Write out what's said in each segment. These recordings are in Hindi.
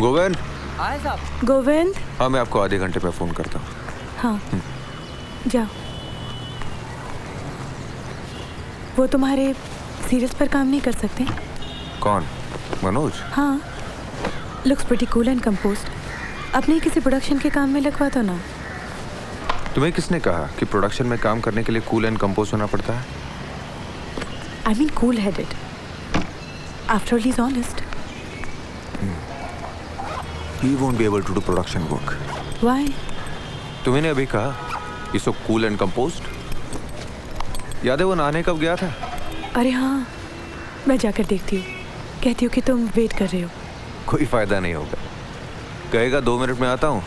गोविंद। आए साहब। गोविंद। हाँ, मैं आपको आधे घंटे में फ़ोन करता हूँ। हाँ जाओ। वो तुम्हारे सीरियल्स पर काम नहीं कर सकते? कौन? मनोज? हाँ, looks pretty cool and composed. अपने किसी प्रोडक्शन के काम में लगवा दो ना। तुम्हें किसने कहा कि प्रोडक्शन में काम करने के लिए कूल एंड कंपोज होना पड़ता है? I mean cool headed. After all he is honest. He won't be able to do production work. Why? तुम्हें अभी कहा कि सो कूल एंड कंपोज्ड। याद है वो नहाने कब गया था? अरे हाँ, मैं जाकर देखती हूँ। कहती हूँ कि तुम वेट कर रहे हो। कोई फायदा नहीं होगा। कहेगा 2 मिनट में आता हूँ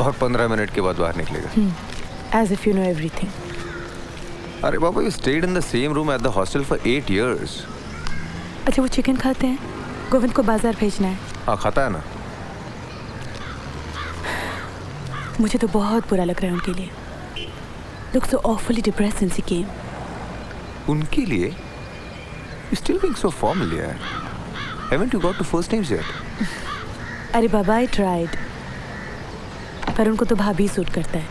और 15 मिनट के बाद बाहर निकलेगा। As if you know everything. अरे बाबा, you stayed in the same room at the hostel for 8 years. अच्छा, वो चिकन खाते हैं? गोविंद को बाजार भेजना है। हाँ, खाता है ना। मुझे तो बहुत बुरा लग रहा है उनके लिए। Look so awfully depressed since he came. उनके लिए? You still being so formal, यार। Haven't you got to first names yet? अरे बाबा, I tried. पर उनको तो भाभी सूट करता है।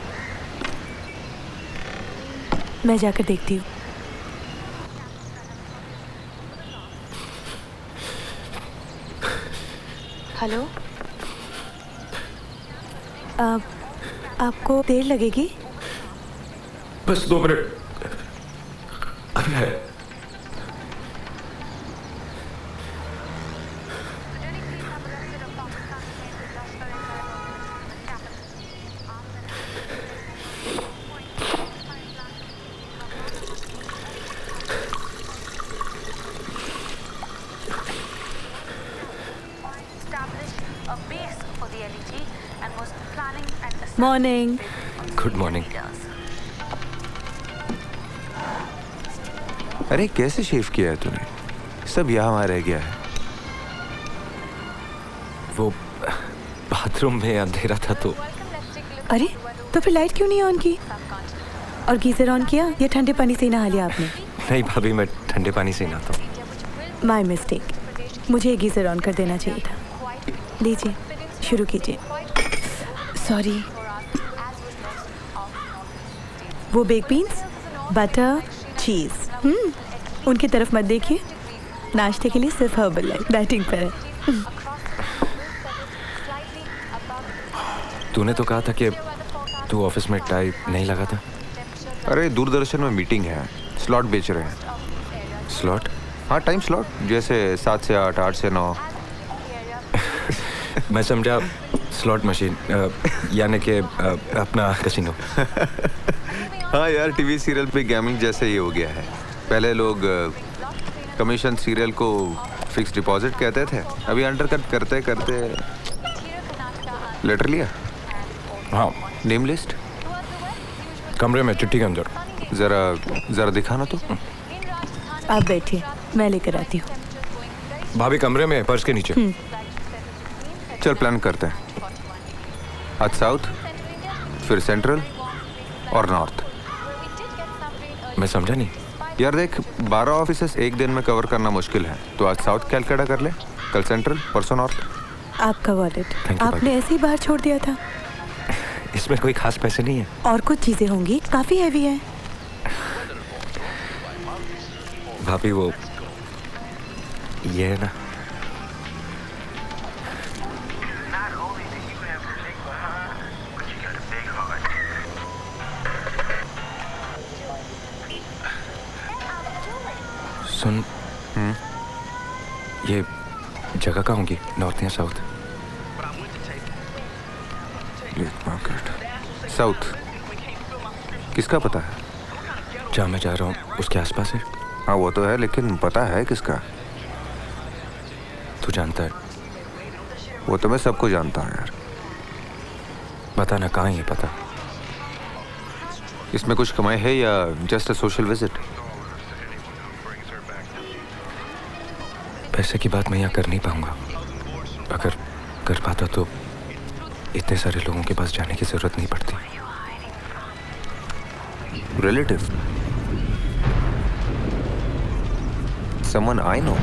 मैं जाकर देखती हूँ। हेलो। आपको देर लगेगी? बस 2 मिनट अभी है। मॉर्निंग। Good morning. अरे कैसे शेव किया है तूने? सब यहाँ वहाँ रह गया है। वो बाथरूम में अंधेरा था तो। अरे तो फिर लाइट क्यों नहीं ऑन की? और गीजर ऑन किया या ठंडे पानी से ही नहा लिया आपने? नहीं भाभी, मैं ठंडे पानी से ही नहाता हूँ। My mistake. मुझे गीजर ऑन कर देना चाहिए था। लीजिए, शुरू कीजिए। सॉरी। वो बेक बीन्स, बटर, चीज। उनकी तरफ मत देखिए। नाश्ते के लिए सिर्फ हर्बल है, डाइटिंग पर है। तूने तो कहा था कि तू ऑफिस में टाई नहीं लगा था। अरे दूरदर्शन में मीटिंग है, स्लॉट बेच रहे हैं। स्लॉट? हाँ, टाइम स्लॉट, जैसे 7 से 8, 8 से 9। मैं समझा स्लॉट मशीन, यानी कि अपना कसिनो। हाँ यार, टीवी सीरियल पे गैमिंग जैसे ही हो गया है। पहले लोग कमीशन सीरियल को फिक्स डिपॉजिट कहते थे, अभी अंडरकट करते करते। लेटर लिया? हाँ। Name list? कमरे में चिट्ठी के अंदर। जरा दिखाना तो। आप बैठिए, मैं लेकर आती हूँ। भाभी कमरे में, पर्स के नीचे। चल प्लान करते हैं। आज साउथ, फिर सेंट्रल और नॉर्थ। मैं समझा नहीं। यार देख, 12 ऑफिसेस एक दिन में कवर करना मुश्किल है, तो आज साउथ कैलकाटा कर ले, कल सेंट्रल, परसों नॉर्थ। आपका वॉलेट Thank you, आपने ऐसे ही बाहर छोड़ दिया था। इसमें कोई खास पैसे नहीं है। और कुछ चीजें होंगी, काफी हैवी है। भाभी वो ये है ना। सुन। ये जगह कहाँ होगी, नॉर्थ या साउथ? साउथ। किसका पता है? जहाँ मैं जा रहा हूँ उसके आसपास है। हाँ वो तो है, लेकिन पता है किसका? तू जानता है? वो तो मैं सबको जानता हूँ यार। बता ना, कहाँ है पता? इसमें कुछ कमाई है या जस्ट अ सोशल विजिट? पैसे की बात मैं यहाँ कर नहीं पाऊंगा। अगर कर पाता तो इतने सारे लोगों के पास जाने की जरूरत नहीं पड़ती। Relative? someone I know.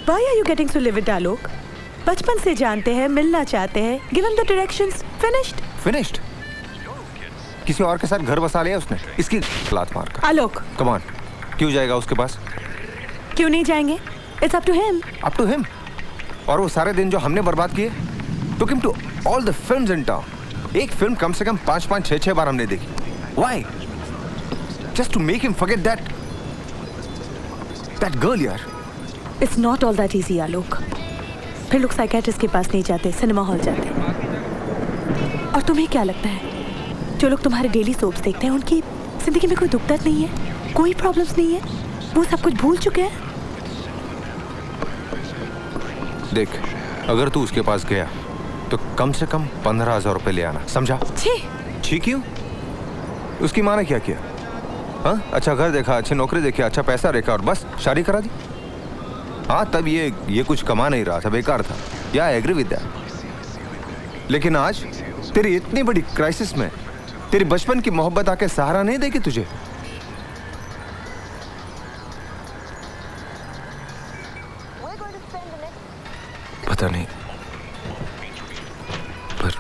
Why are you getting so livid, आलोक? बचपन से जानते हैं, मिलना चाहते हैं. Give him the directions. Finished. Finished? किसी और के साथ घर बसा लिया उसने, इसकी लात मार कर. आलोक, कम ऑन, क्यों जाएगा उसके पास? क्यों नहीं जाएंगे? It's up to him. Up to him. और वो सारे दिन जो हमने बर्बाद किए, took him to all the films in town. एक फिल्म कम से कम 5-5, 6-6 बार हमने देखी. Why? Just to make him forget that girl, यार. It's not all that easy, आलोक. फिर लोग साइकेट्रिस्ट के पास नहीं जाते, सिनेमा हॉल जाते. और तुम्हें क्या लगता है, जो लोग तुम्हारे डेली सोप्स देखते हैं, उनकी जिंदगी में कोई दुख दर्द नहीं है, कोई प्रॉब्लम्स नहीं है, वो सब कुछ भूल चुके हैं? देख, अगर तू उसके पास गया तो कम से कम 15,000 रुपए ले आना, समझा? छी क्यों? उसकी माँ ने क्या किया? हाँ, अच्छा घर देखा, अच्छी नौकरी देखी, अच्छा पैसा देखा और बस शादी करा दी. हाँ, तब ये कुछ कमा नहीं रहा था, बेकार था. या आई एग्री विद दैट. लेकिन आज तेरी इतनी बड़ी क्राइसिस में तेरी बचपन की मोहब्बत आके सहारा नहीं देगी तुझे? पता नहीं, पर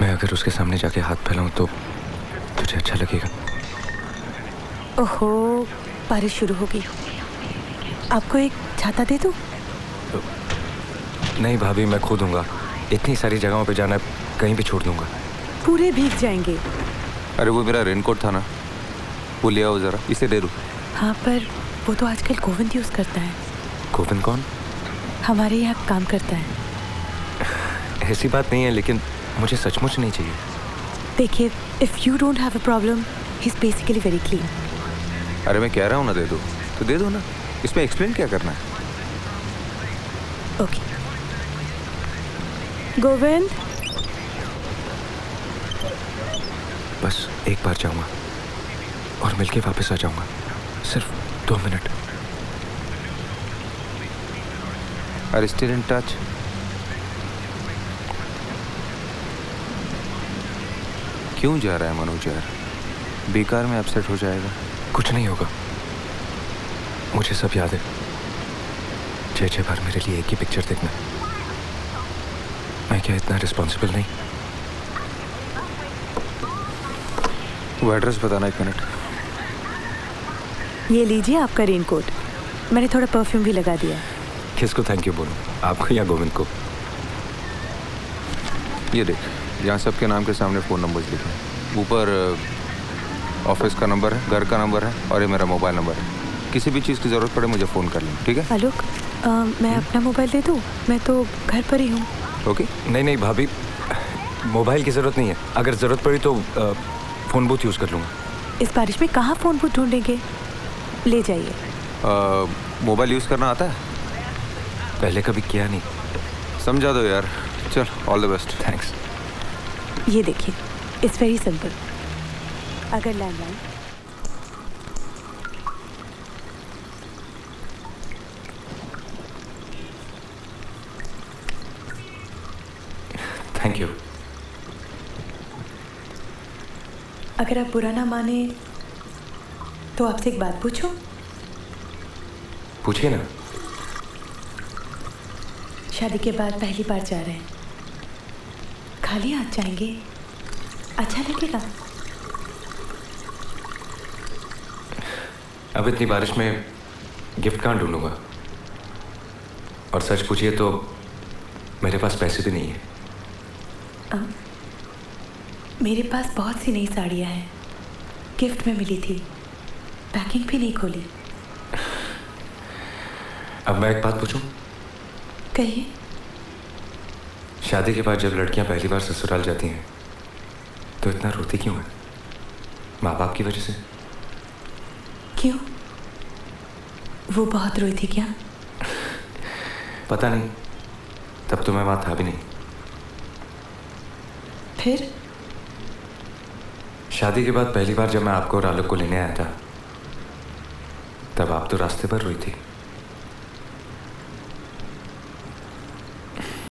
मैं अगर उसके सामने जाके हाथ फैलाऊं तो तुझे अच्छा लगेगा? ओहो, बारिश शुरू हो गई. आपको एक छाता दे दूं? नहीं भाभी, मैं खो दूंगा. इतनी सारी जगहों पे जाना है, कहीं भी छोड़ दूंगा. पूरे भीग जाएंगे. अरे वो मेरा रेनकोट था ना, वो ले आओ जरा, इसे दे दो. हाँ, पर वो तो आजकल गोविंद यूज करता है. गोविंद कौन? हमारे यहाँ काम करता है. ऐसी बात नहीं है, लेकिन मुझे सचमुच नहीं चाहिए. देखिए, if you don't have a problem, he is basically very clean. अरे मैं कह रहा हूँ ना, दे दो तो दे दो ना, इसमें एक्सप्लेन क्या करना है? ओके. गोविंद, बस एक बार जाऊंगा और मिलके वापस आ जाऊंगा. सिर्फ 2 minute. Are you still in touch? क्यों जा रहा है मनोज यार? बेकार में अपसेट हो जाएगा. कुछ नहीं होगा, मुझे सब याद है. 6-6 बार मेरे लिए एक ही पिक्चर देखना. मैं क्या इतना रिस्पॉन्सिबल नहीं? वो एड्रेस बताना, 1 मिनट. ये लीजिए आपका रेनकोट. मैंने थोड़ा परफ्यूम भी लगा दिया. किसको थैंक यू बोलूं, आपको या गोविंद को? ये देख, यहाँ सबके नाम के सामने फ़ोन नंबर्स लिखे हैं. ऊपर ऑफिस का नंबर है, घर का नंबर है और ये मेरा मोबाइल नंबर है. किसी भी चीज़ की ज़रूरत पड़े मुझे फ़ोन कर लेना, ठीक है? आलोक, मैं अपना मोबाइल दे दूँ? मैं तो घर पर ही हूँ. ओके. नहीं भाभी, मोबाइल की ज़रूरत नहीं है. अगर ज़रूरत पड़ी तो फ़ोन बूथ यूज़ कर लूँगा. इस बारिश में कहाँ फ़ोन बूथ ढूंढेंगे? ले जाइए. मोबाइल यूज़ करना आता है? पहले कभी किया नहीं. समझा दो यार. चल, ऑल द बेस्ट. थैंक्स. ये देखिए, इट्स वेरी सिंपल. अगर लैंडलाइन थैंक यू. अगर आप बुरा ना माने तो आपसे एक बात पूछूं? पूछिए ना. शादी के बाद पहली बार जा रहे हैं, खाली हाथ जाएंगे, अच्छा लगेगा? अब इतनी बारिश में गिफ्ट कहाँ ढूंढूंगा? और सच पूछिए तो मेरे पास पैसे भी नहीं है. मेरे पास बहुत सी नई साड़ियाँ हैं, गिफ्ट में मिली थी, पैकिंग भी नहीं खोली. अब मैं एक बात पूछूं? कहिए. शादी के बाद जब लड़कियां पहली बार ससुराल जाती हैं तो इतना रोती क्यों है? माँ बाप की वजह से? क्यों? वो बहुत रोई थी क्या? पता नहीं, तब तो मैं वहाँ था भी नहीं. फिर? शादी के बाद पहली बार जब मैं आपको और आलोक को लेने आया था, तब आप तो रास्ते पर रोई थी.